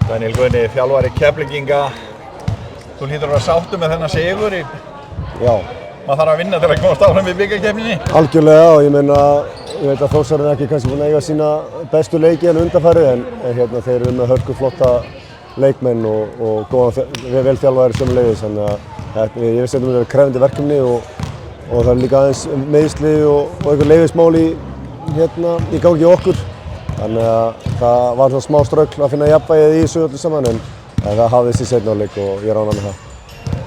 Daniel Guðni, þjálfari Keflvíkinga. Þú hlýtur að vera sáttur með þennan sigur í... Já. Maður þarf að vinna til að komast áfram í bikarkeppninni. Algjörlega, og ég meina, ég veit að Þórsarinn ekki kannski búin að eiga sína bestu leiki en undanfarið, en hérna þeir eru með hörkuflotta leikmenn og góðan velþjálfari sömuleiðis, þannig að ég veist að þetta er krefjandi verkefni og það er líka aðeins meiðsli og einhver leyfismál í gangi í okkur. Þannig að það var svona smá ströggl að finna jafnvægið í þessu öllu saman, en það hafðist í seinni hálfleik og ég er ánægður með það.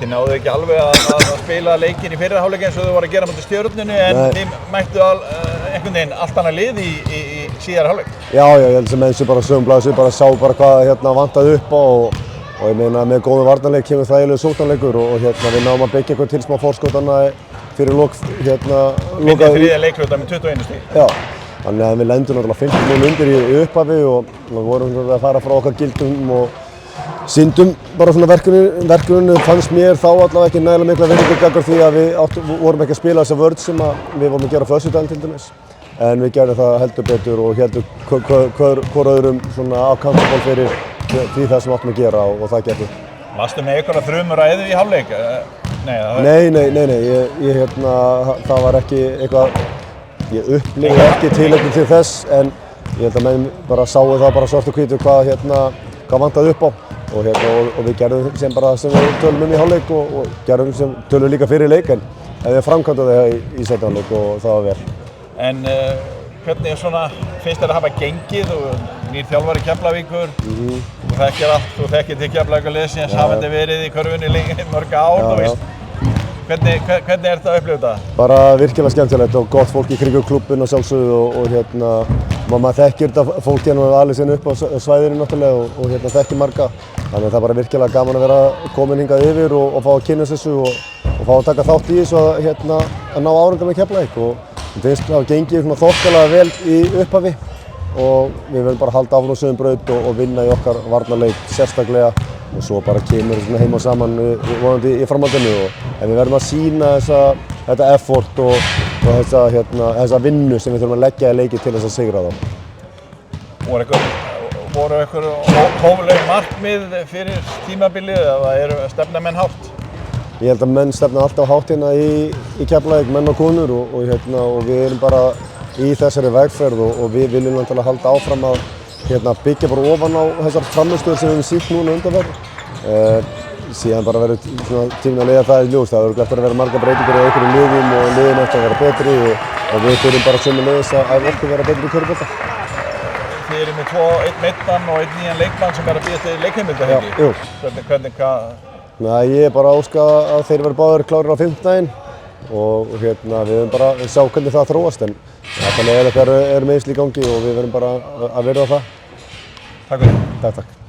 Þið náðu ekki alveg að spila leikinn í fyrri hálfleik eins og þau voru að gera mútið Stjörnunni, en þið mættu einhvern veginn allt annað lið í síðari hálfleik. Já, ég held sem eins og bara sögumblaðis, við bara sá hvað vantaði upp á og ég meina með góðum varnarleik kemur þægilegur sóknarleikur og við náum að byggja eitthvað til smá forskotana fyrir lok Myndið þriðja leikluta með 21 stig. Já, þannig að við lendum náttúrulega 50 undir í upphafi og við vorum að fara frá okkar gildum og syndum bara svona verkefninu fannst mér þá allavega ekki nægilega mikla virðingu gagnvart því að við vorum ekki að spila þessa vörn sem við vorum að gera á föstudaginn til dæmis. En við gerðum það heldur betur og heldum hvor öðrum svona accountable fyrir því það sem áttum að gera og það gerði. Varstu með einhverja þrumuræðu í hálfleik? Nei, það var ekki eitthvað, ég upplifði ekki tilefni til þess en ég held að menn bara sáu það bara svart og hvítu hvað vantaði upp á og við gerðum sem bara sem við tölum í hálfleik og gerðum sem tölum líka fyrir leik en við framkvæmdum það í seinni hálfleik og það var vel. En hvernig finnst þér að hafa gengið og nýr þjálfari Keflavíkur? Þú þekkir allt, þú þekkir til Keflavíkurliðs síðan hafandi verið í körfunni mörg ár, þú veist. Hvernig er þetta að upplifa þetta? Bara virkilega skemmtilegt og gott fólk í kringum klubbinn og sjálfsögðu og maður þekkir þetta fólk alveg sinni upp á svæðinu náttúrulega og þekkir marga. Þannig að það er bara virkilega gaman að vera komin hingað yfir og fá að kynnast þessu og fá að taka þátt í þessu að ná árangur með Keflavík og finnst að hafa gengið þokkalega vel í upphafi og við verðum bara að halda áfram á sömu braut og vinna í okkar varnarleik sérstaklega og svo bara kemur heim og saman vonandi í framhaldinu en við verðum að sýna þetta effort og þessa vinnu sem við þurfum að leggja í leiki til þess að sigra þá. Voru einhver hófleg markmið fyrir tímabilið eða stefna menn hátt? Ég held að menn stefna alltaf hátt hérna í Keflavík, menn og konur og við erum bara í þessari vegferð og við viljum náttúrulega halda áfram að byggja bara ofan á þessar frammistöður sem við höfum sýnt núna undanfarið. Síðan bara verður tíminn að leiða það í ljós. Það verður eftir að vera margar breytingar í einhverjum liðum og liðin eftir að vera betri og við þurfum bara sömuleiðis að okkur vera betri í körfubolta. Þið eru með einn meiddan og einn nýjan leikmann sem er að bíða eftir leikheimildir, ekki? Jú. Ég er bara að óska að þeir verði báðir klárir á fimmtudaginn og við höfum bara að sjá hvernig það þróast en þetta leiðilegt er meiðsli í gangi og við verðum bara að virða það. Takk fyrir. Takk.